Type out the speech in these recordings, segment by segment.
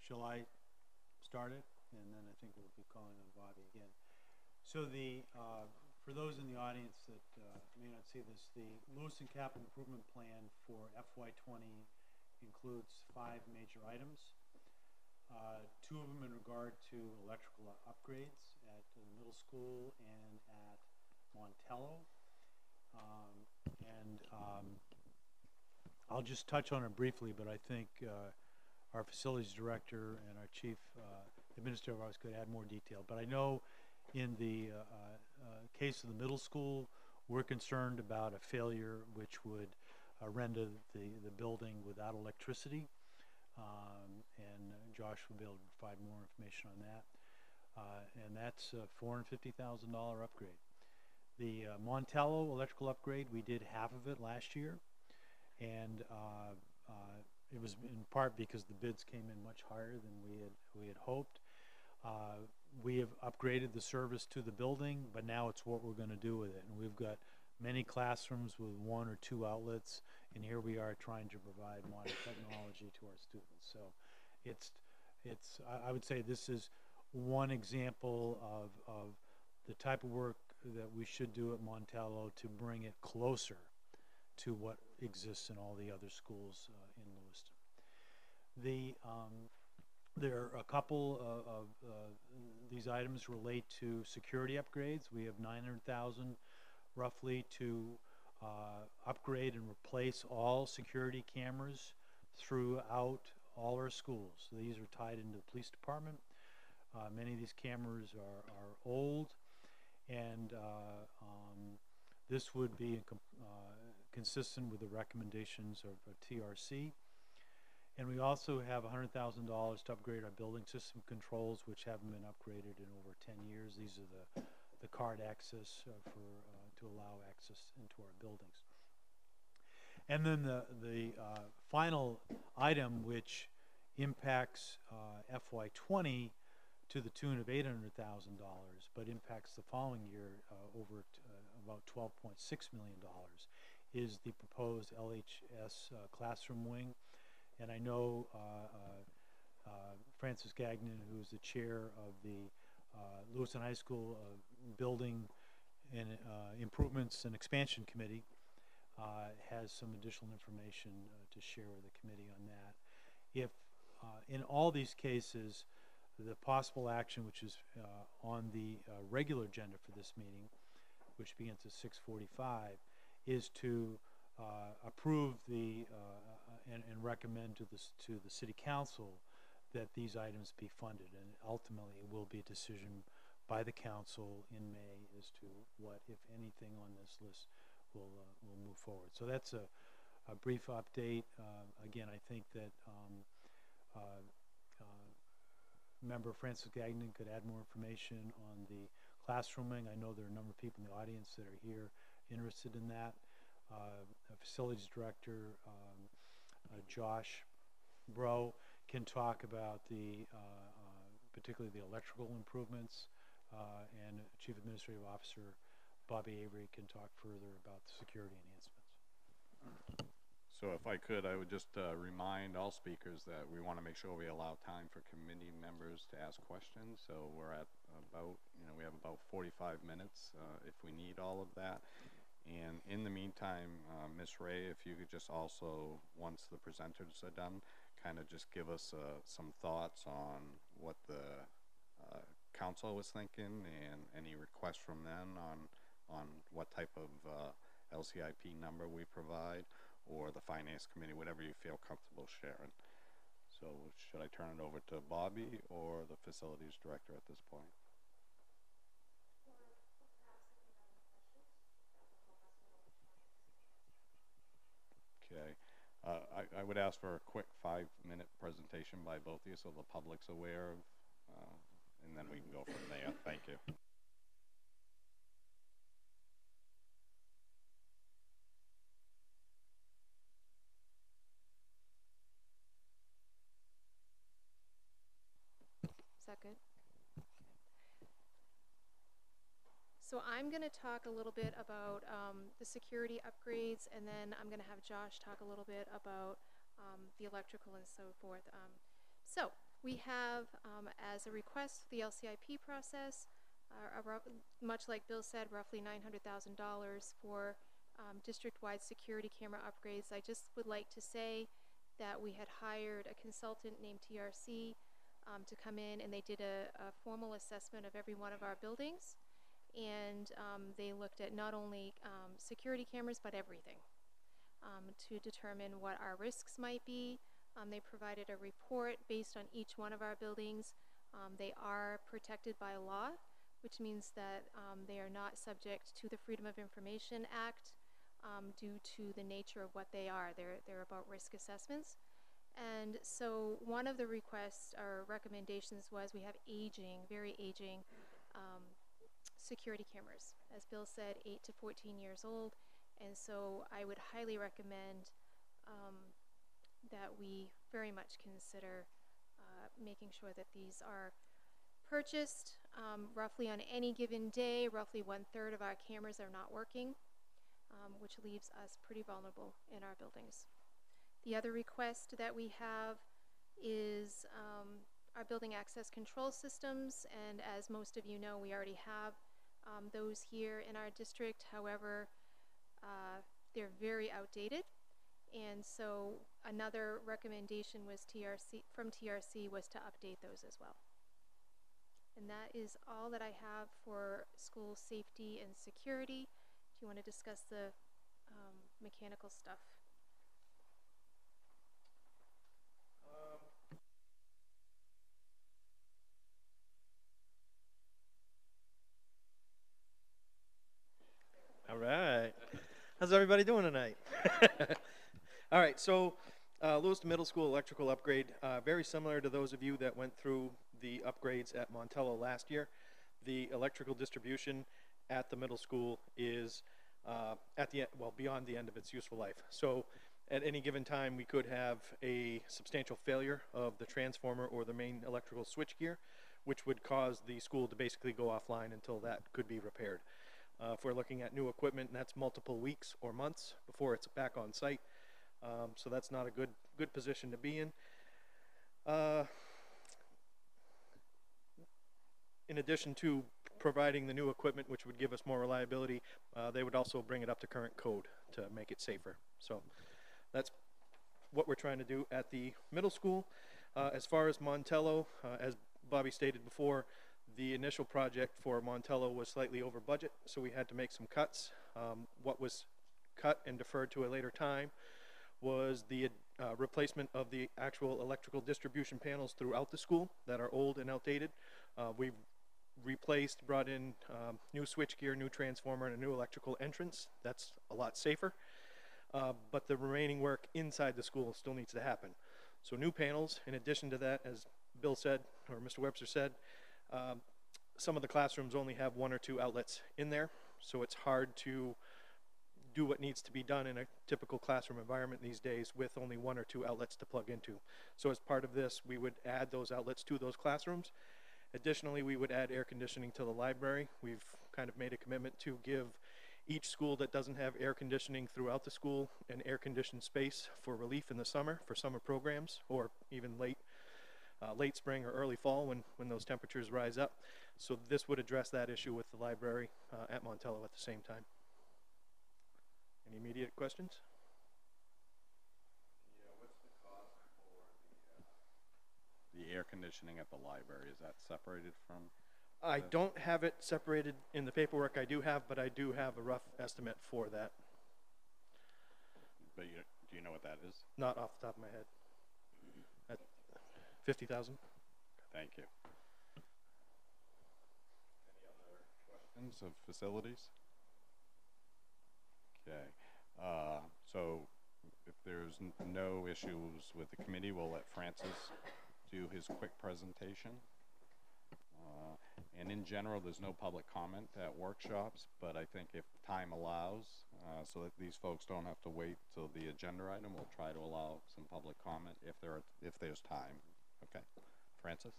Shall I start it? And then I think we'll be calling on Bobby again. So for those in the audience that may not see this, the Lewiston Capital Improvement Plan for FY20 includes 5 major items. 2 of them in regard to electrical upgrades at the middle school and at Montello. I'll just touch on it briefly, but I think our facilities director and our chief administrative officer could add more detail. But I know in the case of the middle school, we're concerned about a failure which would render the building without electricity. And Josh will be able to provide more information on that. And that's a $450,000 upgrade. The Montello electrical upgrade, we did half of it last year. And it was in part because the bids came in much higher than we had hoped. We have upgraded the service to the building, but now it's what we're going to do with it. And we've got many classrooms with 1 or 2 outlets, and here we are trying to provide modern technology to our students. So I would say this is one example of the type of work that we should do at Montello to bring it closer to what exists in all the other schools in Lewiston. There are a couple of these items relate to security upgrades. We have $900,000 roughly to upgrade and replace all security cameras throughout all our schools. So these are tied into the police department. Many of these cameras are old, and this would be consistent with the recommendations of TRC. And we also have $100,000 to upgrade our building system controls, which haven't been upgraded in over 10 years. These are the card access to allow access into our buildings. And then the final item, which impacts FY20 to the tune of $800,000, but impacts the following year over about $12.6 million, is the proposed LHS classroom wing. And I know Francis Gagnon, who is the chair of the Lewiston High School Building and Improvements and Expansion Committee, has some additional information to share with the committee on that. If in all these cases, the possible action, which is on the regular agenda for this meeting, which begins at 6:45, is to approve and recommend to the City Council that these items be funded, and ultimately it will be a decision by the Council in May as to what, if anything, on this list will move forward. So that's a brief update. Again, I think that Member Francis Gagnon could add more information on the classrooming. I know there are a number of people in the audience that are here interested in that. Facilities Director Josh Bro can talk about particularly the electrical improvements, and Chief Administrative Officer Bobby Avery can talk further about the security enhancements. So if I could, I would just remind all speakers that we want to make sure we allow time for committee members to ask questions. So we're at about, we have about 45 minutes if we need all of that. And in the meantime, Ms. Ray, if you could just also, once the presenters are done, kind of just give us some thoughts on what the council was thinking and any requests from them on what type of LCIP number we provide, or the Finance Committee, whatever you feel comfortable sharing. So should I turn it over to Bobby or the Facilities Director at this point? Okay. I would ask for a quick 5-minute presentation by both of you so the public's aware of, and then we can go from there. Thank you. Is that good? So I'm going to talk a little bit about the security upgrades, and then I'm going to have Josh talk a little bit about the electrical and so forth. So We have, as a request for the LCIP process, much like Bill said, roughly $900,000 for district-wide security camera upgrades. I just would like to say that we had hired a consultant named TRC to come in, and they did a formal assessment of every one of our buildings, and they looked at not only security cameras but everything to determine what our risks might be. They provided a report based on each one of our buildings. They are protected by law, which means that they are not subject to the Freedom of Information Act due to the nature of what they are. They're about risk assessments. And so one of the requests or recommendations was we have aging, very aging security cameras. As Bill said, 8 to 14 years old. And so I would highly recommend that we very much consider making sure that these are purchased. Roughly on any given day, roughly 1/3 of our cameras are not working, which leaves us pretty vulnerable in our buildings. The other request that we have is our building access control systems, and as most of you know, we already have those here in our district. However, they're very outdated, and so another recommendation was from TRC was to update those as well. And that is all that I have for school safety and security. Do you want to discuss the mechanical stuff? All right. How's everybody doing tonight? All right, so Lewiston Middle School electrical upgrade, very similar to those of you that went through the upgrades at Montello last year. The electrical distribution at the middle school is at the end, well, beyond the end of its useful life. So at any given time, we could have a substantial failure of the transformer or the main electrical switchgear, which would cause the school to basically go offline until that could be repaired. If we're looking at new equipment, that's multiple weeks or months before it's back on site. So that's not a good position to be in. In addition to providing the new equipment, which would give us more reliability, they would also bring it up to current code to make it safer. So that's what we're trying to do at the middle school. As far as Montello, as Bobby stated before, the initial project for Montello was slightly over budget, so we had to make some cuts. What was cut and deferred to a later time was the replacement of the actual electrical distribution panels throughout the school that are old and outdated. We've replaced, brought in new switchgear, new transformer, and a new electrical entrance. That's a lot safer. But the remaining work inside the school still needs to happen. So new panels. In addition to that, as Bill said, or Mr. Webster said, some of the classrooms only have 1 or 2 outlets in there, so it's hard to do what needs to be done in a typical classroom environment these days with only 1 or 2 outlets to plug into. So as part of this, we would add those outlets to those classrooms. Additionally, we would add air conditioning to the library. We've kind of made a commitment to give each school that doesn't have air conditioning throughout the school an air conditioned space for relief in the summer, for summer programs, or even late spring or early fall when those temperatures rise up. So this would address that issue with the library at Montello at the same time. Any immediate questions? Yeah, what's the cost for the air conditioning at the library? Is that separated from? I don't have it separated in the paperwork I do have, but I do have a rough estimate for that. But do you know what that is? Not off the top of my head. At 50,000. Thank you. Any other questions of facilities? Okay. So if there's no issues with the committee, we'll let Francis do his quick presentation. And in general, there's no public comment at workshops, but I think if time allows, so that these folks don't have to wait till the agenda item, we'll try to allow some public comment if there's time. Okay, Francis?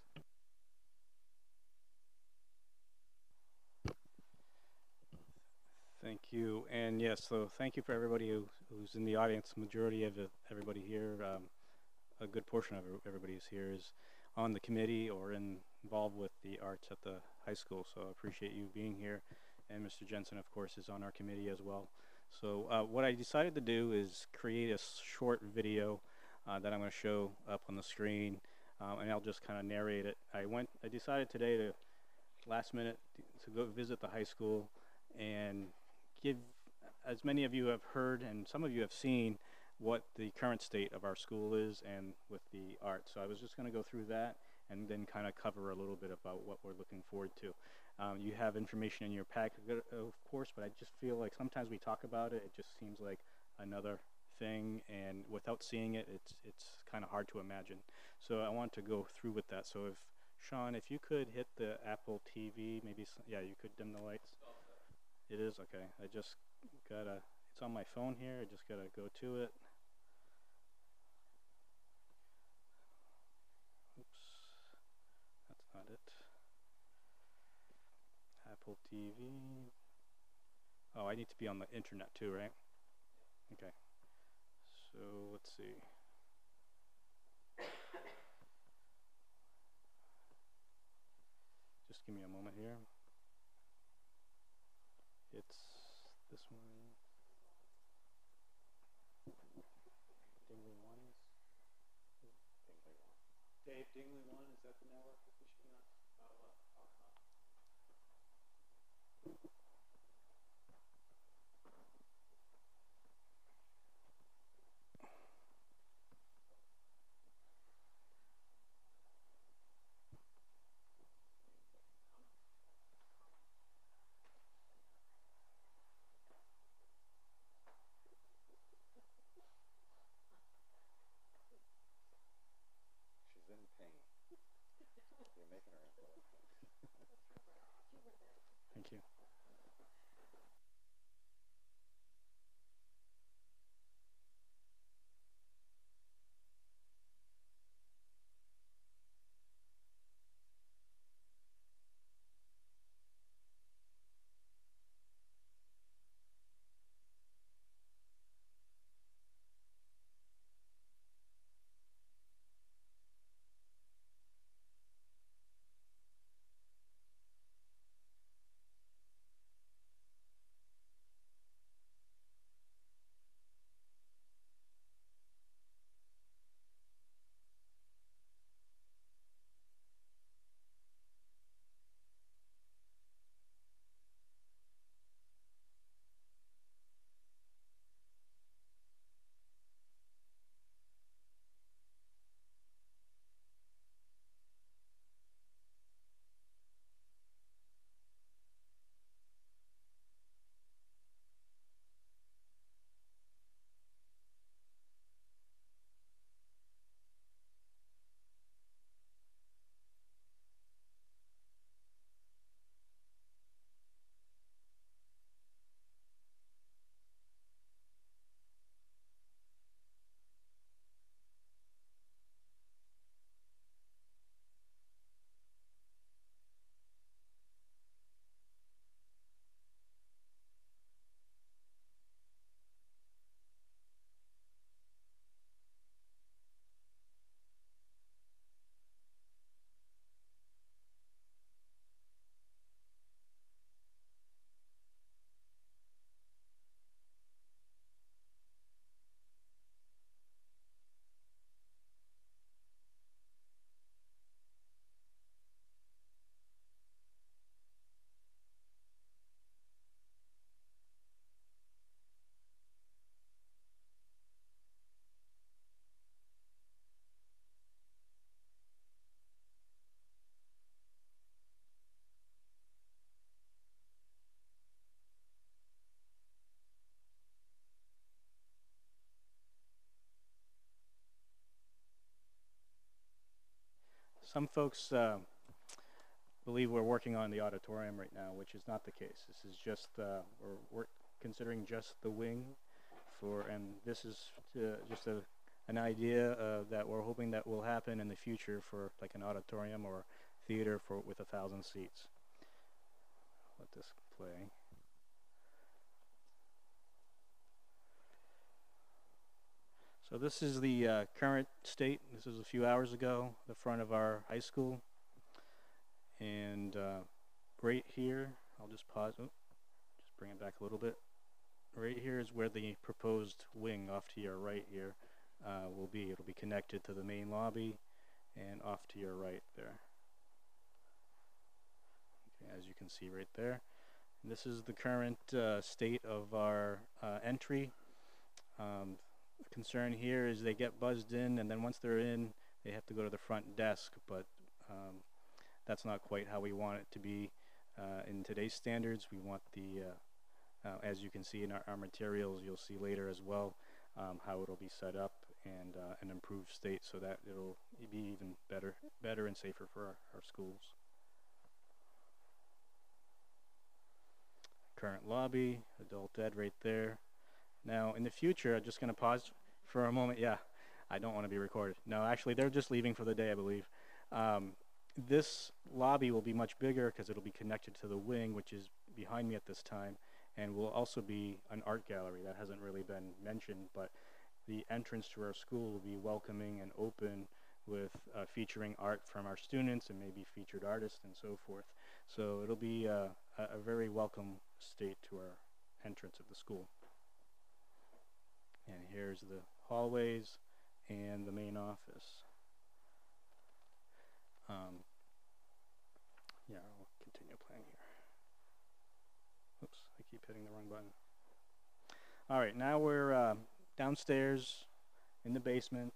Thank you, and yes, so thank you for everybody who's in the audience. Majority of everybody here, a good portion of everybody who's here is on the committee or involved with the arts at the high school. So I appreciate you being here. And Mr. Jensen, of course, is on our committee as well. So what I decided to do is create a short video that I'm going to show up on the screen, and I'll just kind of narrate it. I decided today to, last minute, to go visit the high school and give, as many of you have heard and some of you have seen, what the current state of our school is and with the art. So I was just going to go through that and then kind of cover a little bit about what we're looking forward to. You have information in your packet, of course, but I just feel like sometimes we talk about it, it just seems like another thing, and without seeing it, it's kind of hard to imagine. So I want to go through with that. So if Sean, if you could hit the Apple TV, maybe, yeah, you could dim the lights. It is okay. I just gotta. It's on my phone here. I just gotta go to it. Oops, that's not it. Apple TV. Oh, I need to be on the internet too, right? Okay. So let's see. Just give me a moment here. It's this one. Dingley 1 is? Dingley 1. Dave, Dingley 1, is that the network we should be on? She's in pain. You're making her in pain. Thank you. Some folks believe we're working on the auditorium right now, which is not the case. This is just, we're considering just the wing and this is just an idea that we're hoping that will happen in the future for like an auditorium or theater with 1,000 seats. Let this play. So this is the current state. This is a few hours ago, the front of our high school. And right here, I'll just pause, just bring it back a little bit. Right here is where the proposed wing off to your right here will be. It'll be connected to the main lobby and off to your right there. Okay, as you can see right there. And this is the current state of our entry. The concern here is they get buzzed in, and then once they're in, they have to go to the front desk, but that's not quite how we want it to be. In today's standards, we want the, as you can see in our materials, you'll see later as well, how it'll be set up and an improved state so that it'll be even better and safer for our schools. Current lobby, adult ed right there. Now, in the future, I'm just going to pause for a moment. Yeah, I don't want to be recorded. No, actually, they're just leaving for the day, I believe. This lobby will be much bigger because it'll be connected to the wing, which is behind me at this time, and will also be an art gallery. That hasn't really been mentioned, but the entrance to our school will be welcoming and open with featuring art from our students and maybe featured artists and so forth. So it'll be a very welcome state to our entrance of the school. And here's the hallways and the main office. Yeah, I'll continue playing here. Oops, I keep hitting the wrong button. All right, now we're downstairs in the basement.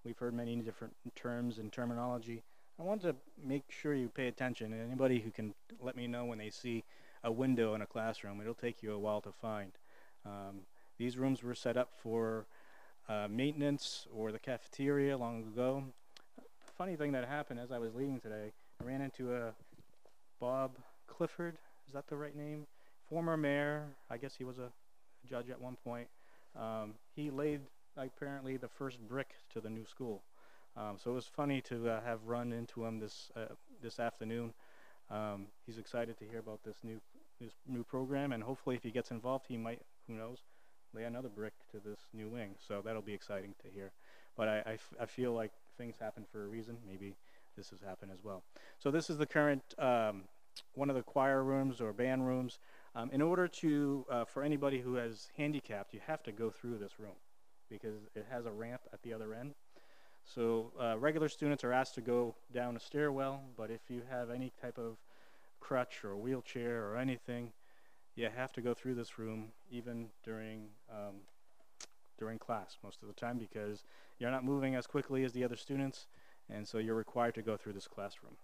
We've heard many different terms and terminology. I want to make sure you pay attention. Anybody who can let me know when they see a window in a classroom, it'll take you a while to find. These rooms were set up for maintenance or the cafeteria long ago. Funny thing that happened as I was leaving today, I ran into a Bob Clifford, is that the right name? Former mayor, I guess he was a judge at one point. He laid apparently the first brick to the new school. So it was funny to have run into him this afternoon. He's excited to hear about this new program, and hopefully if he gets involved, he might, who knows, lay another brick to this new wing. So that'll be exciting to hear. But I feel like things happen for a reason. Maybe this has happened as well. So this is the current one of the choir rooms or band rooms. In order to, for anybody who is handicapped, you have to go through this room because it has a ramp at the other end. So regular students are asked to go down a stairwell, but if you have any type of crutch or wheelchair or anything, you have to go through this room even during class most of the time because you're not moving as quickly as the other students, and so you're required to go through this classroom.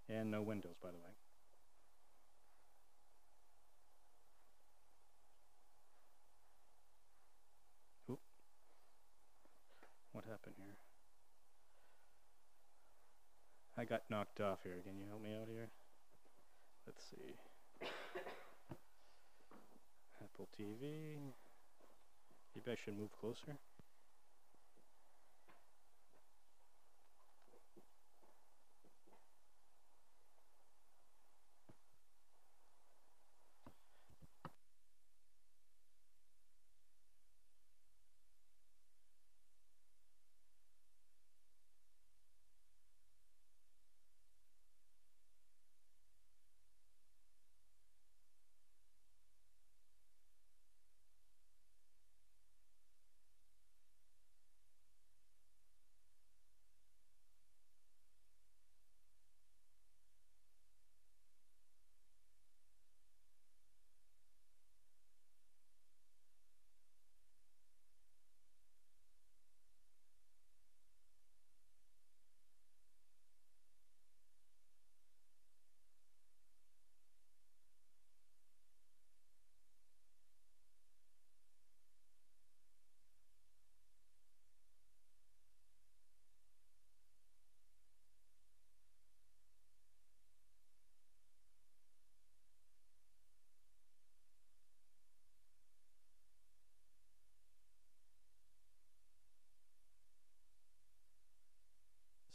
And no windows, by the way. Oop. What happened here? I got knocked off here. Can you help me out here? Let's see. Apple TV. Maybe I should move closer.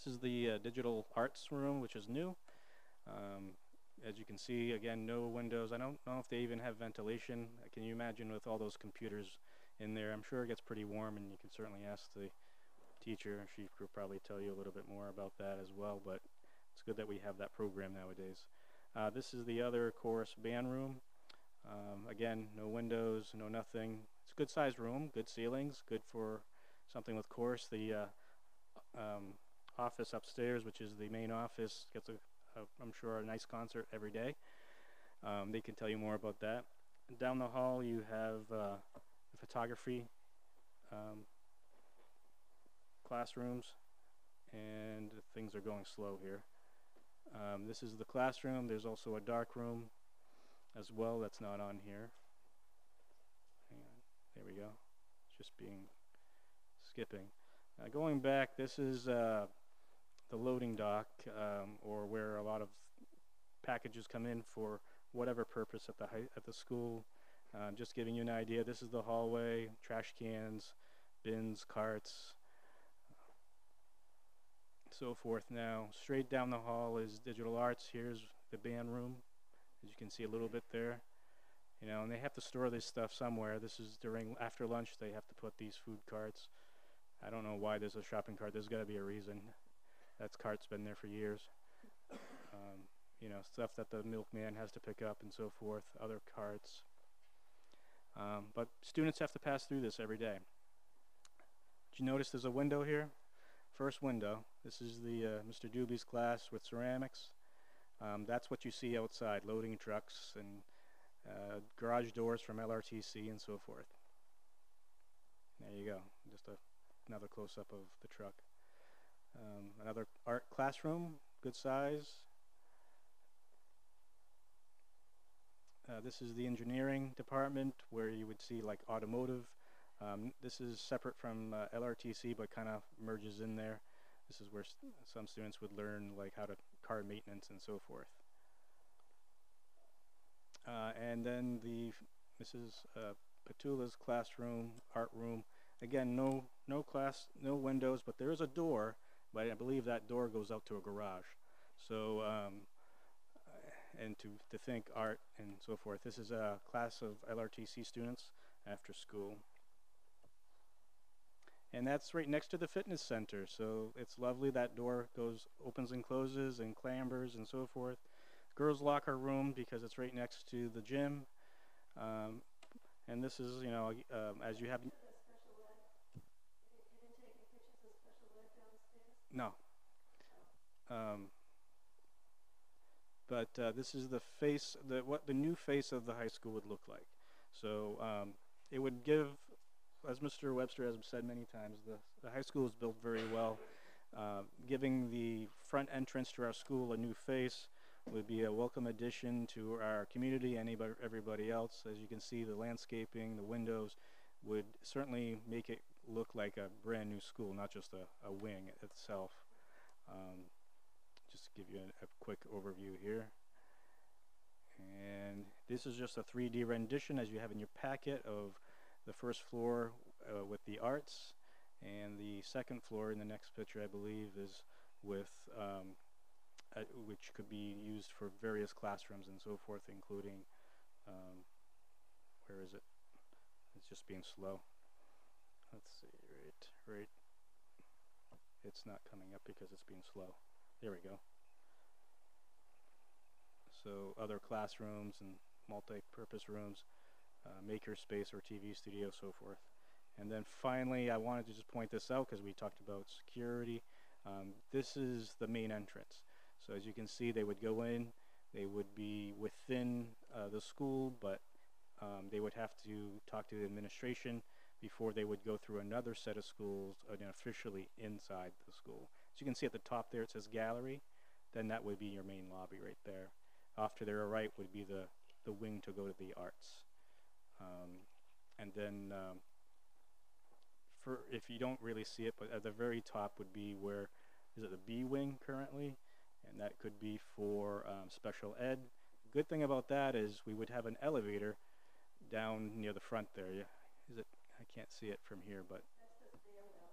This is the digital arts room, which is new. As you can see, again, no windows. I don't know if they even have ventilation. Can you imagine with all those computers in there. I'm sure it gets pretty warm, and you can certainly ask the teacher. She could probably tell you a little bit more about that as well, but it's good that we have that program nowadays. This is the other chorus band room. Again, no windows, no nothing. It's a good sized room, good ceilings, good for something with chorus. The office upstairs, which is the main office, gets I'm sure a nice concert every day. They can tell you more about that. Down the hall you have the photography classrooms, and things are going slow here. This is the classroom. There's also a dark room as well that's not on here. Hang on. There we go. It's just skipping. Going back, this is the loading dock, or where a lot of packages come in for whatever purpose at the school. Just giving you an idea, this is the hallway, trash cans, bins, carts, so forth. Now, straight down the hall is digital arts. Here's the band room, as you can see a little bit there. You know, and they have to store this stuff somewhere. This is after lunch, they have to put these food carts. I don't know why there's a shopping cart. There's got to be a reason. That cart's been there for years. You know, stuff that the milkman has to pick up and so forth, other carts. But students have to pass through this every day. Did you notice there's a window here? First window. This is the Mr. Doobie's class with ceramics. That's what you see outside, loading trucks and garage doors from LRTC and so forth. There you go, just another close-up of the truck. Another art classroom, good size. This is the engineering department where you would see like automotive. This is separate from LRTC but kind of merges in there. This is where some students would learn like how to car maintenance and so forth. And then Mrs. Petula's classroom, art room. Again, no windows, but there is a door, but I believe that door goes out to a garage. So, and to think art and so forth. This is a class of LRTC students after school. And that's right next to the fitness center, so it's lovely. That door opens and closes and clambers and so forth. Girls' locker room because it's right next to the gym. And this is, you know, as you have. No. But this is the face, what the new face of the high school would look like. So it would give, as Mr. Webster has said many times, the high school is built very well. Giving the front entrance to our school a new face would be a welcome addition to our community and everybody else. As you can see, the landscaping, the windows would certainly make it look like a brand new school, not just a wing itself. Just to give you a quick overview here. And this is just a 3D rendition, as you have in your packet, of the first floor with the arts, and the second floor in the next picture, I believe, is with which could be used for various classrooms and so forth, including where is it? It's just being slow. Let's see, right. It's not coming up because it's being slow. There we go. So other classrooms and multi-purpose rooms, maker space or TV studio, so forth. And then finally, I wanted to just point this out because we talked about security. This is the main entrance. So as you can see, they would go in, they would be within the school, but they would have to talk to the administration before they would go through another set of schools officially inside the school. As you can see at the top there, it says gallery. Then that would be your main lobby right there. Off to their right would be the wing to go to the arts. And then if you don't really see it, but at the very top would be where is it the B wing currently, and that could be for special ed. Good thing about that is we would have an elevator down near the front there. Yeah, is it? I can't see it from here, but that's the stairwell.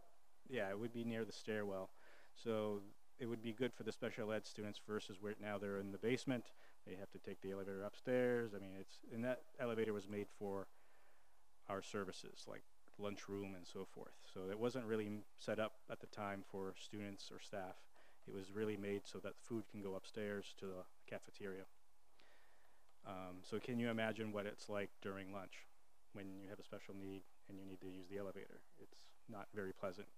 Yeah, it would be near the stairwell. So it would be good for the special ed students versus where now they're in the basement. They have to take the elevator upstairs. I mean, and that elevator was made for our services, like lunchroom and so forth. So it wasn't really set up at the time for students or staff. It was really made so that food can go upstairs to the cafeteria. So can you imagine what it's like during lunch when you have a special need and you need to use the elevator? It's not very pleasant.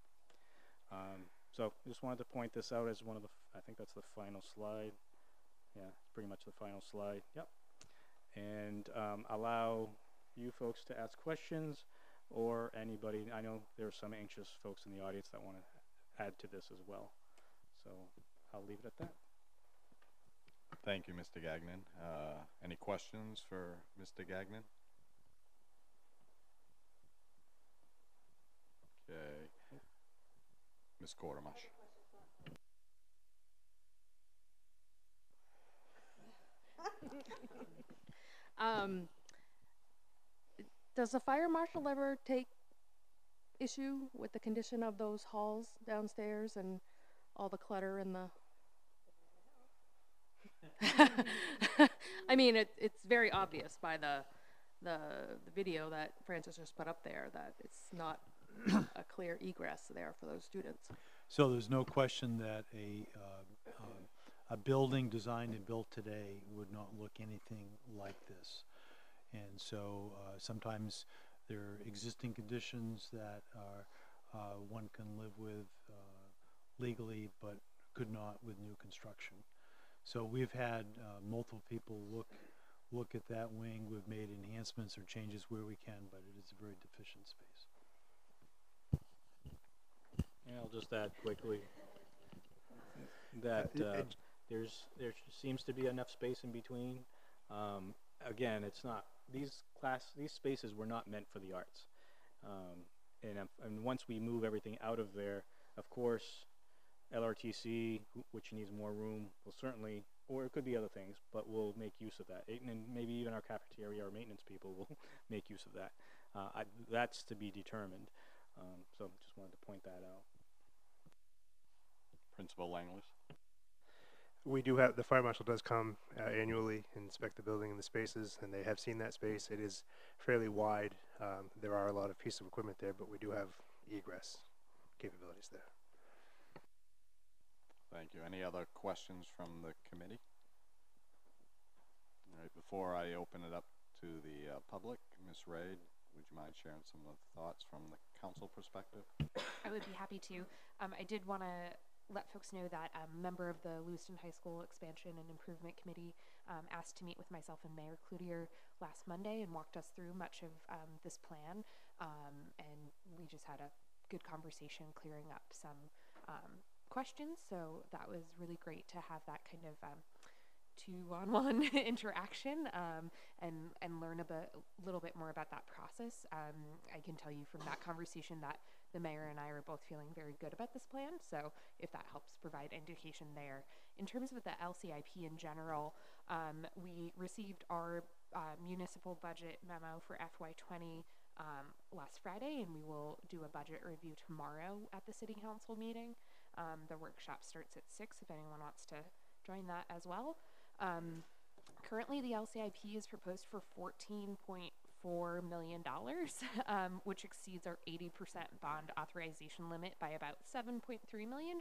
So I just wanted to point this out as one of the, I think that's the final slide. Yeah, it's pretty much the final slide. Yep. And allow you folks to ask questions, or anybody. I know there are some anxious folks in the audience that want to add to this as well. So I'll leave it at that. Thank you, Mr. Gagnon. Any questions for Mr. Gagnon? Okay. Ms. Quartermash. Does the fire marshal ever take issue with the condition of those halls downstairs and all the clutter and the... I mean, it's very obvious by the video that Francis just put up there that it's not a clear egress there for those students. So there's no question that a building designed and built today would not look anything like this. And so sometimes there are existing conditions that are one can live with legally, but could not with new construction. So we've had multiple people look at that wing. We've made enhancements or changes where we can, but it is a very deficient space. Yeah, I'll just add quickly that there seems to be enough space in between. Again, it's not these spaces were not meant for the arts, and once we move everything out of there, of course, LRTC, which needs more room, will certainly, or it could be other things, but we'll make use of that. And maybe even our cafeteria or maintenance people will make use of that. That's to be determined. So just wanted to point that out. Principal Langley. We do have, the fire marshal does come annually and inspect the building and the spaces, and they have seen that space. It is fairly wide. There are a lot of pieces of equipment there, but we do have egress capabilities there. Thank you. Any other questions from the committee? All right, before I open it up to the public, Ms. Raid, would you mind sharing some of the thoughts from the council perspective? I would be happy to. I did want to let folks know that a member of the Lewiston High School Expansion and Improvement Committee asked to meet with myself and Mayor Cloutier last Monday and walked us through much of this plan. And we just had a good conversation clearing up some questions. So that was really great to have that kind of two-on-one interaction and learn a little bit more about that process. I can tell you from that conversation that the mayor and I are both feeling very good about this plan, so if that helps provide indication there. In terms of the LCIP in general, we received our municipal budget memo for FY20 last Friday, and we will do a budget review tomorrow at the City Council meeting. The workshop starts at 6 if anyone wants to join that as well. Currently, the LCIP is proposed for $14.4 million, which exceeds our 80% bond authorization limit by about $7.3 million.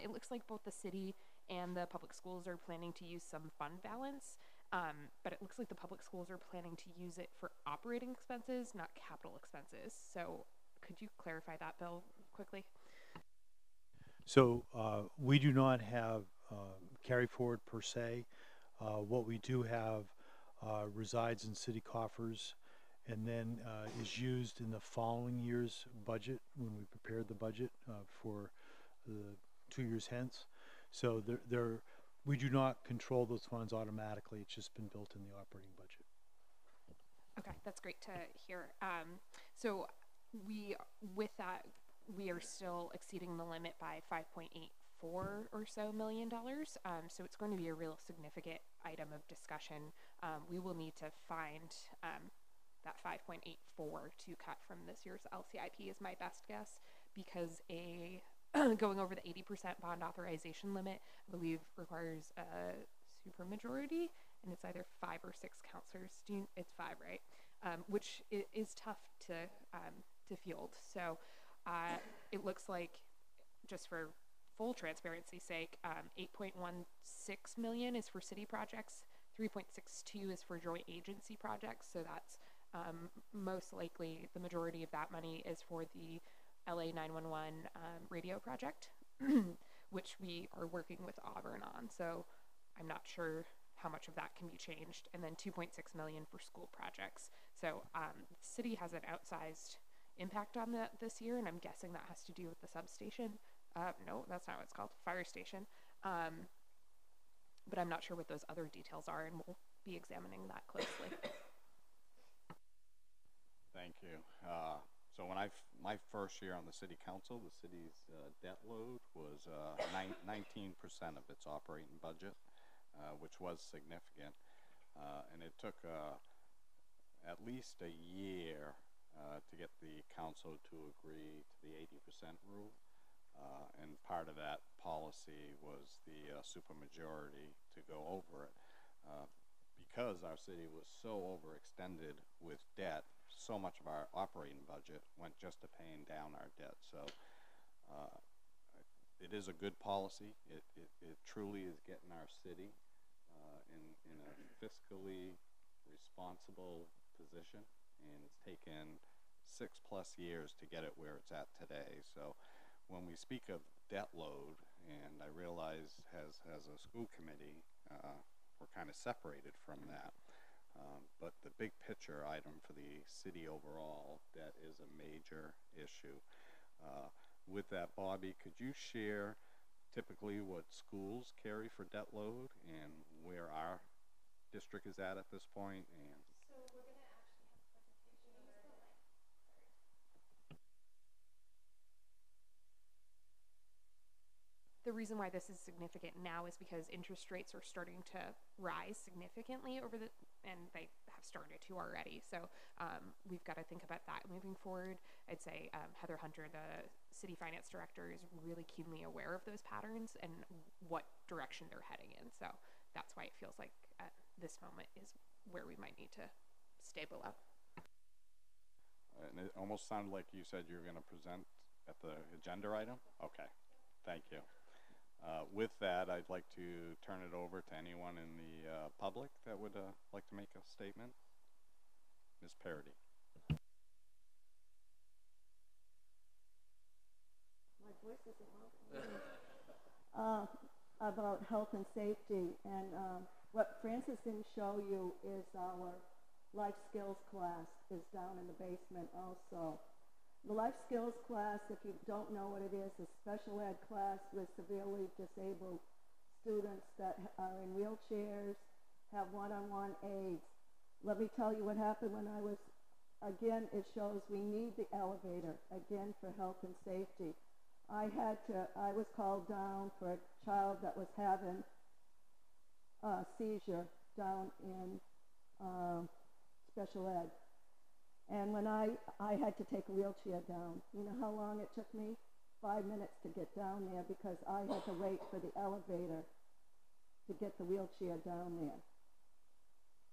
It looks like both the city and the public schools are planning to use some fund balance, but it looks like the public schools are planning to use it for operating expenses, not capital expenses. So could you clarify that, Bill, quickly? So we do not have carry forward per se. What we do have resides in city coffers and then is used in the following year's budget when we prepared the budget for the 2 years hence. So we do not control those funds automatically. It's just been built in the operating budget. Okay, that's great to hear. So with that, we are still exceeding the limit by $5.84 or so million. So it's going to be a real significant item of discussion. We will need to find that 5.84 to cut from this year's LCIP is my best guess, because going over the 80% bond authorization limit, I believe, requires a supermajority, and it's either 5 or 6 councilors. It's 5, right? which is tough to field. So it looks like, just for full transparency's sake, 8.16 million is for city projects, 3.62 is for joint agency projects. So that's most likely the majority of that money is for the LA 911 radio project, which we are working with Auburn on. So I'm not sure how much of that can be changed. And then 2.6 million for school projects. So the city has an outsized impact on that this year, and I'm guessing that has to do with the substation. No, that's not what it's called, fire station. But I'm not sure what those other details are, and we'll be examining that closely. Thank you. So when my first year on the city council, the city's debt load was 19% of its operating budget, which was significant. And it took at least a year to get the council to agree to the 80% rule. And part of that policy was the supermajority to go over it. Because our city was so overextended with debt, so much of our operating budget went just to paying down our debt. So it is a good policy. It truly is getting our city in a fiscally responsible position, and it's taken 6+ years to get it where it's at today. So when we speak of debt load, and I realize as a school committee, we're kind of separated from that. But the big picture item for the city overall, debt is a major issue. With that, Bobby, could you share typically what schools carry for debt load and where our district is at this point? And So we're going to actually have a presentation. The reason why this is significant now is because interest rates are starting to rise significantly and they have started to already. So we've got to think about that moving forward. I'd say Heather Hunter, the city finance director, is really keenly aware of those patterns and what direction they're heading in. So that's why it feels like at this moment is where we might need to stay below. and it almost sounded like you said you were going to present at the agenda item. Okay, thank you. With that, I'd like to turn it over to anyone in the public that would like to make a statement. Ms. Parody. My voice isn't loud. About health and safety, and what Francis didn't show you is our life skills class is down in the basement also. The life skills class, if you don't know what it is special ed class with severely disabled students that are in wheelchairs, have one-on-one aids. Let me tell you what happened when I was, again, it shows we need the elevator, again, for health and safety. I was called down for a child that was having a seizure down in special ed. And when I had to take a wheelchair down, you know how long it took me? 5 minutes to get down there because I had to wait for the elevator to get the wheelchair down there.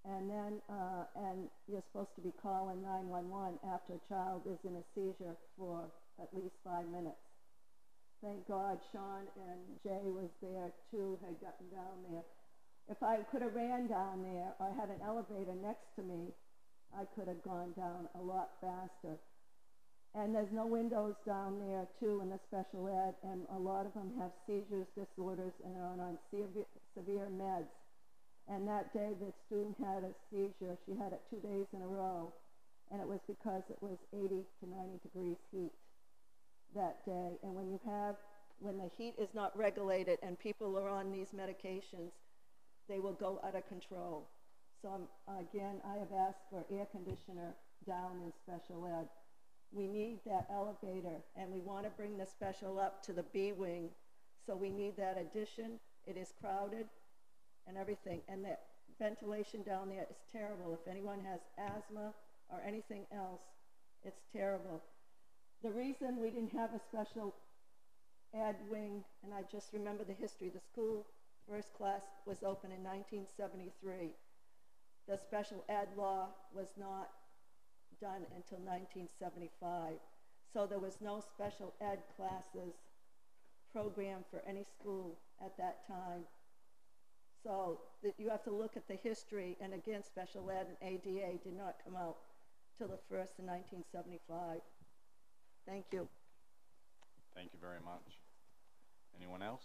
And then, and you're supposed to be calling 911 after a child is in a seizure for at least 5 minutes. Thank God Sean and Jay was there too, had gotten down there. If I could have ran down there or had an elevator next to me, I could have gone down a lot faster. And there's no windows down there too in the special ed, and a lot of them have seizures, disorders, and are on severe meds. And that day the student had a seizure. She had it 2 days in a row, and it was because it was 80 to 90 degrees heat that day. And when the heat is not regulated and people are on these medications, they will go out of control. So again, I have asked for air conditioner down in special ed. We need that elevator, and we want to bring the special up to the B wing. So we need that addition. It is crowded and everything. And the ventilation down there is terrible. If anyone has asthma or anything else, it's terrible. The reason we didn't have a special ed wing, and I just remember the history, the school first class was open in 1973. The special ed law was not done until 1975. So there was no special ed classes program for any school at that time. So you have to look at the history, and again, special ed and ADA did not come out till the first in 1975. Thank you. Thank you very much. Anyone else?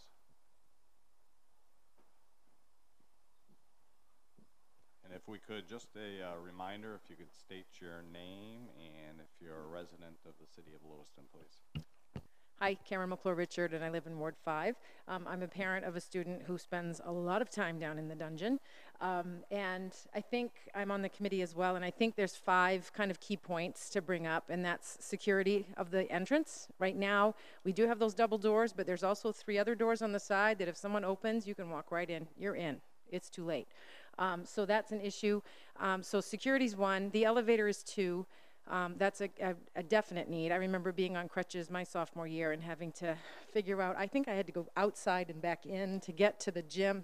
And if we could, just a reminder, if you could state your name and if you're a resident of the city of Lewiston, please. Hi, Karen McClure-Richard, and I live in Ward 5. I'm a parent of a student who spends a lot of time down in the dungeon. And I think I'm on the committee as well, and I think there's 5 kind of key points to bring up, and that's security of the entrance. Right now, we do have those double doors, but there's also 3 other doors on the side that if someone opens, you can walk right in. You're in. It's too late. So that's an issue. So security's 1. The elevator is 2. That's a definite need. I remember being on crutches my sophomore year and having to figure out, I think I had to go outside and back in to get to the gym.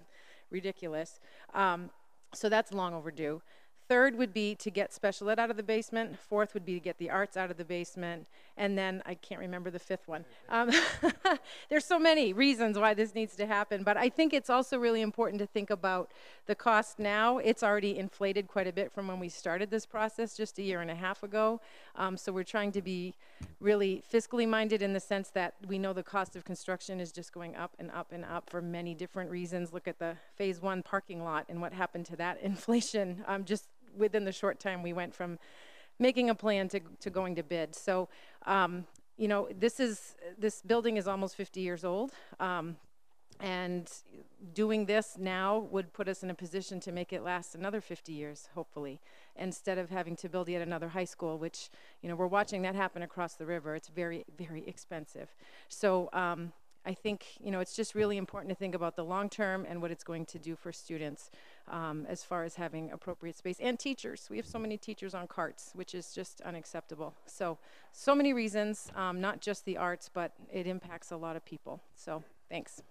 Ridiculous. So that's long overdue. 3rd would be to get special ed out of the basement. 4th would be to get the arts out of the basement. And then I can't remember the 5th one. There's so many reasons why this needs to happen, but I think it's also really important to think about the cost now. It's already inflated quite a bit from when we started this process just a year and a half ago. So we're trying to be really fiscally minded in the sense that we know the cost of construction is just going up and up and up for many different reasons. Look at the phase 1 parking lot and what happened to that inflation just within the short time we went from making a plan to going to bid. So, you know, this building is almost 50 years old. And doing this now would put us in a position to make it last another 50 years, hopefully, instead of having to build yet another high school, which, you know, we're watching that happen across the river. It's very, very expensive. So I think, you know, it's just really important to think about the long term and what it's going to do for students as far as having appropriate space. And teachers. We have so many teachers on carts, which is just unacceptable. So many reasons, not just the arts, but it impacts a lot of people. So thanks.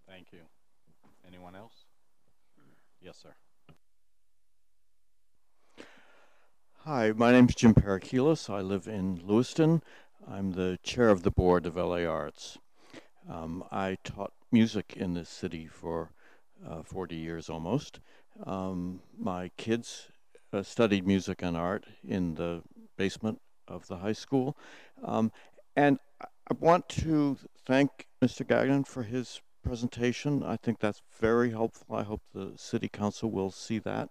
Thank you. Anyone else? Yes, sir. Hi, my name's Jim Parakilis. I live in Lewiston. I'm the chair of the board of LA Arts. I taught music in this city for 40 years almost. My kids studied music and art in the basement of the high school. And I want to thank Mr. Gagnon for his presentation. I think that's very helpful. I hope the City Council will see that.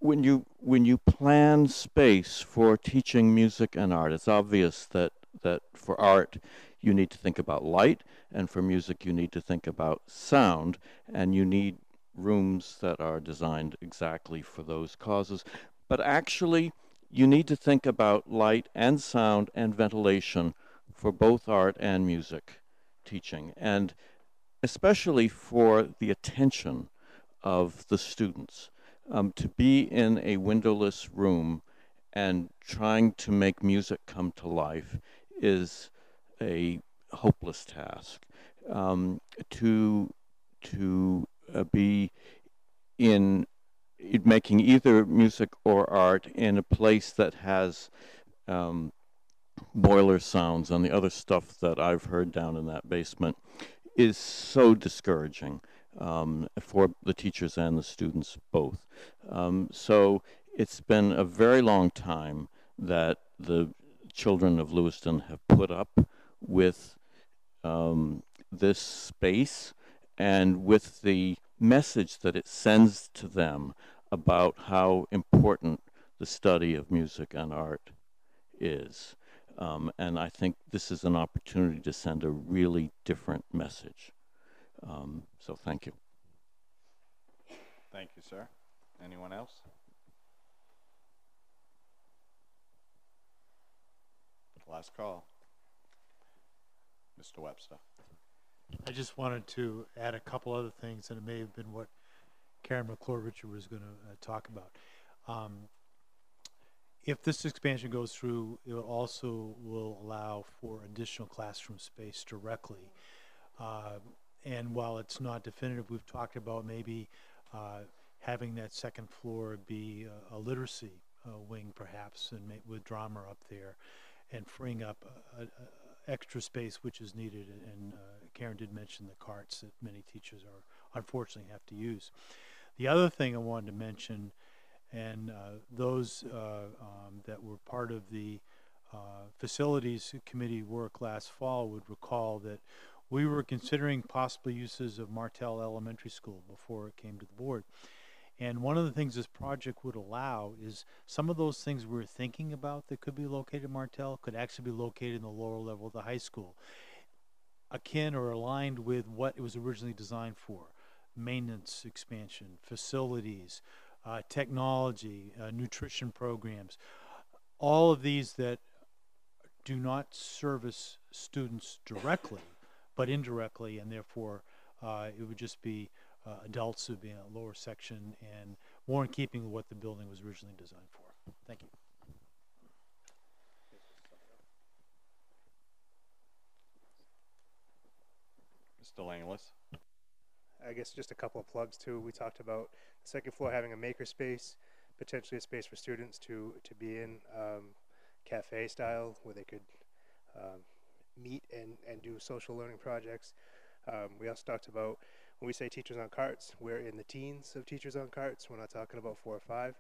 When you plan space for teaching music and art, it's obvious that for art you need to think about light, and for music you need to think about sound, and you need rooms that are designed exactly for those causes. But actually, you need to think about light and sound and ventilation for both art and music teaching, and especially for the attention of the students. To be in a windowless room and trying to make music come to life is a hopeless task. To be in making either music or art in a place that has boiler sounds and the other stuff that I've heard down in that basement is so discouraging for the teachers and the students both. So it's been a very long time that the children of Lewiston have put up with this space and with the message that it sends to them about how important the study of music and art is. And I think this is an opportunity to send a really different message. So thank you. Thank you, sir. Anyone else? Last call. Mr. Webster. I just wanted to add a couple other things, and it may have been what Karen McClure-Richard was going to talk about. If this expansion goes through, it also will allow for additional classroom space directly. And while it's not definitive, we've talked about maybe having that second floor be a literacy wing perhaps, and with drama up there, and freeing up extra space which is needed. And Karen did mention the carts that many teachers are unfortunately have to use. The other thing I wanted to mention, and those that were part of the facilities committee work last fall would recall that we were considering possible uses of Martell Elementary School before it came to the board. And one of the things this project would allow is some of those things we were thinking about that could be located in Martell could actually be located in the lower level of the high school, akin or aligned with what it was originally designed for: maintenance expansion, facilities, technology, nutrition programs, all of these that do not service students directly, but indirectly, and therefore it would just be adults who would be in a lower section and more in keeping with what the building was originally designed for. Thank you. Mr. Langlis. I guess just a couple of plugs too. We talked about the second floor having a maker space, potentially a space for students to be in, cafe style, where they could meet and do social learning projects. We also talked about, when we say teachers on carts, we're in the teens of teachers on carts. We're not talking about 4 or 5.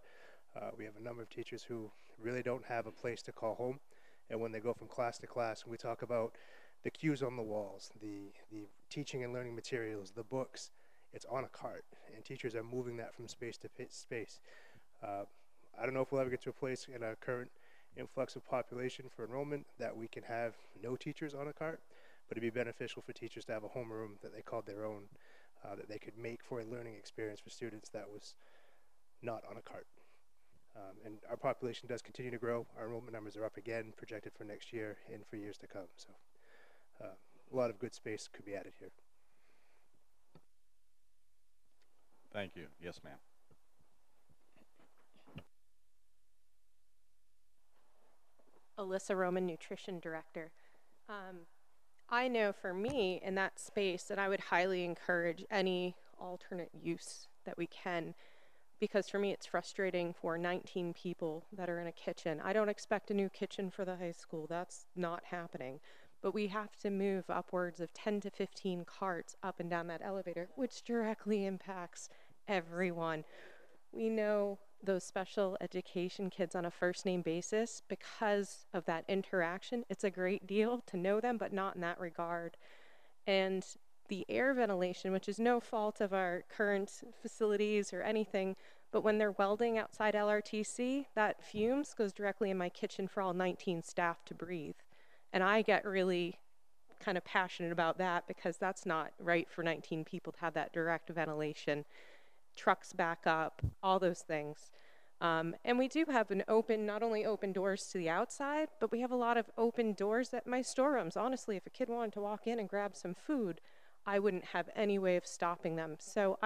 We have a number of teachers who really don't have a place to call home, and when they go from class to class, we talk about the cues on the walls, the teaching and learning materials, the books. It's on a cart, and teachers are moving that from space to space. I don't know if we'll ever get to a place in our current influx of population for enrollment that we can have no teachers on a cart, but it'd be beneficial for teachers to have a homeroom that they called their own, that they could make for a learning experience for students that was not on a cart. And our population does continue to grow. Our enrollment numbers are up again, projected for next year and for years to come. So a lot of good space could be added here. Thank you. Yes, ma'am. Alyssa Roman, Nutrition Director. I know for me in that space that I would highly encourage any alternate use that we can, because for me it's frustrating for 19 people that are in a kitchen. I don't expect a new kitchen for the high school. That's not happening. But we have to move upwards of 10 to 15 carts up and down that elevator, which directly impacts everyone. We know those special education kids on a first name basis because of that interaction. It's a great deal to know them, but not in that regard. And the air ventilation, which is no fault of our current facilities or anything, but when they're welding outside LRTC, that fumes goes directly in my kitchen for all 19 staff to breathe. And I get really kind of passionate about that because that's not right for 19 people to have that direct ventilation. Trucks back up, all those things. And we do have not only open doors to the outside, but we have a lot of open doors at my storerooms. Honestly, if a kid wanted to walk in and grab some food, I wouldn't have any way of stopping them. So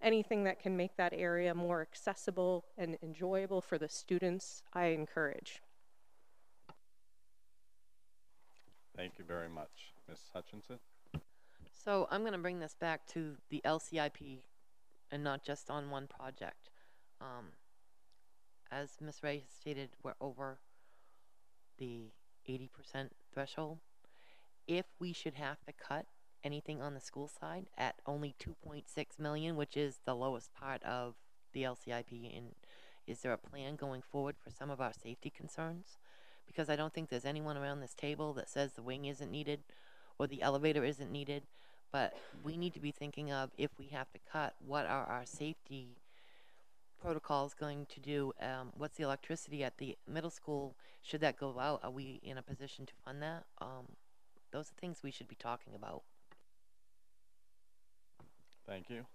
anything that can make that area more accessible and enjoyable for the students, I encourage. Thank you very much. Ms. Hutchinson? So I'm going to bring this back to the LCIP and not just on one project. As Ms. Ray has stated, we're over the 80% threshold. If we should have to cut anything on the school side at only 2.6 million, which is the lowest part of the LCIP, and is there a plan going forward for some of our safety concerns? Because I don't think there's anyone around this table that says the wing isn't needed or the elevator isn't needed, but we need to be thinking of, if we have to cut, what are our safety protocols going to do? What's the electricity at the middle school? Should that go out? Are we in a position to fund that? Those are things we should be talking about. Thank you.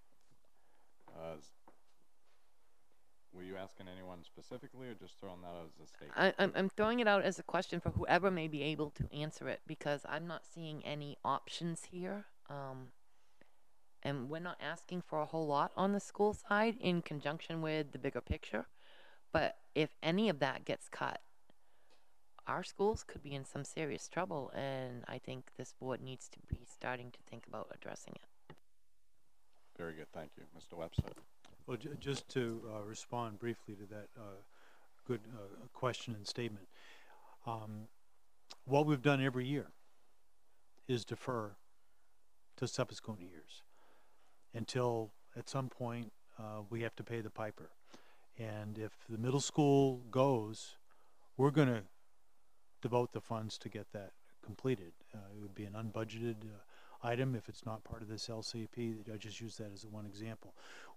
Were you asking anyone specifically, or just throwing that out as a statement? I'm throwing it out as a question for whoever may be able to answer it, because I'm not seeing any options here. And we're not asking for a whole lot on the school side in conjunction with the bigger picture. But if any of that gets cut, our schools could be in some serious trouble, and I think this board needs to be starting to think about addressing it. Very good, thank you. Mr. Webster? Well, just to respond briefly to that good question and statement, what we've done every year is defer to subsequent years until at some point we have to pay the piper. And if the middle school goes, we're going to devote the funds to get that completed. It would be an unbudgeted item if it's not part of this LCP. I just use that as one example.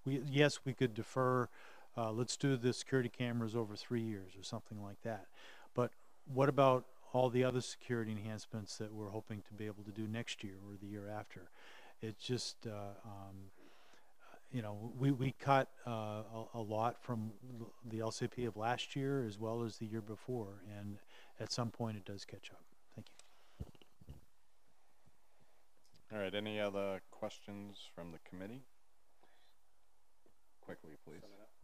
Yes, we could defer, let's do the security cameras over 3 years or something like that. But what about all the other security enhancements that we're hoping to be able to do next year or the year after? It's just, you know, we cut a lot from the LCP of last year as well as the year before, and at some point it does catch up. Thank you. All right, any other questions from the committee? Quickly, please.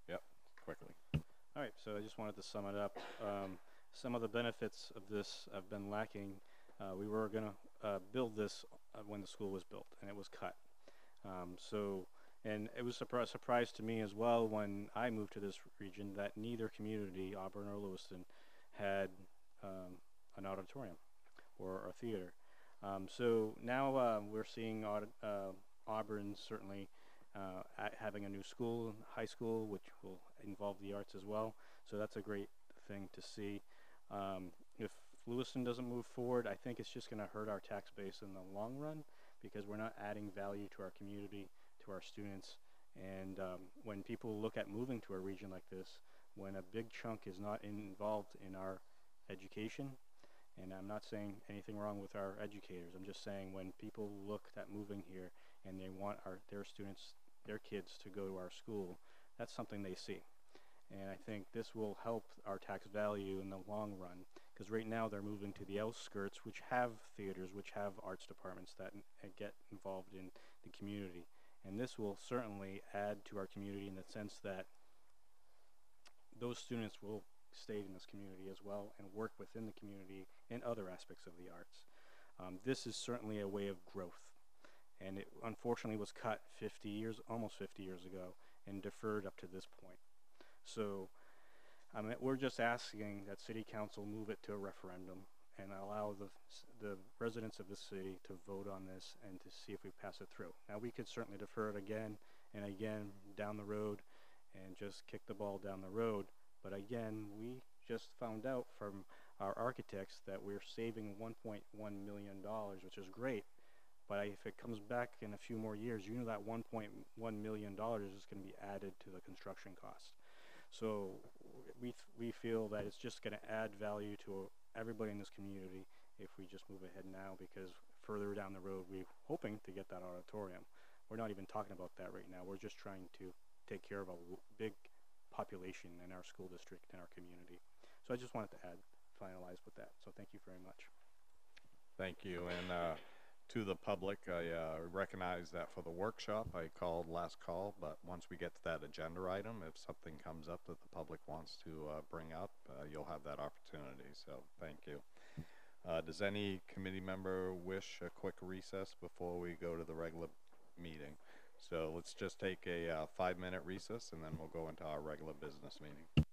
Yep, quickly. All right, so I just wanted to sum it up. Some of the benefits of this have been lacking. We were going to build this when the school was built, and it was cut. And it was a surprise to me as well when I moved to this region that neither community, Auburn or Lewiston, had an auditorium or a theater. So now we're seeing Auburn certainly having a new school, high school, which will involve the arts as well. So that's a great thing to see. If Lewiston doesn't move forward, I think it's just going to hurt our tax base in the long run because we're not adding value to our community, to our students. And when people look at moving to a region like this, when a big chunk is not involved in our education, and I'm not saying anything wrong with our educators, I'm just saying when people look at moving here and they want their students, their kids to go to our school, that's something they see. And I think this will help our tax value in the long run, because right now they're moving to the outskirts, which have theaters, which have arts departments that get involved in the community. And this will certainly add to our community in the sense that those students will stay in this community as well and work within the community in other aspects of the arts. This is certainly a way of growth. And it unfortunately was cut 50 years, almost 50 years ago, and deferred up to this point. So we're just asking that City Council move it to a referendum and allow the residents of the city to vote on this and to see if we pass it through. Now, we could certainly defer it again and again down the road and just kick the ball down the road. But again, we just found out from our architects that we're saving $1.1 million, which is great. But if it comes back in a few more years, you know that $1.1 million is going to be added to the construction cost. So we feel that it's just going to add value to everybody in this community if we just move ahead now, because further down the road, we're hoping to get that auditorium. We're not even talking about that right now. We're just trying to take care of a big population in our school district and our community. So I just wanted to finalize with that. So thank you very much. Thank you. And to the public, I recognize that for the workshop, I called last call, but once we get to that agenda item, if something comes up that the public wants to bring up, you'll have that opportunity. So thank you. Does any committee member wish a quick recess before we go to the regular meeting? So let's just take a 5-minute recess and then we'll go into our regular business meeting.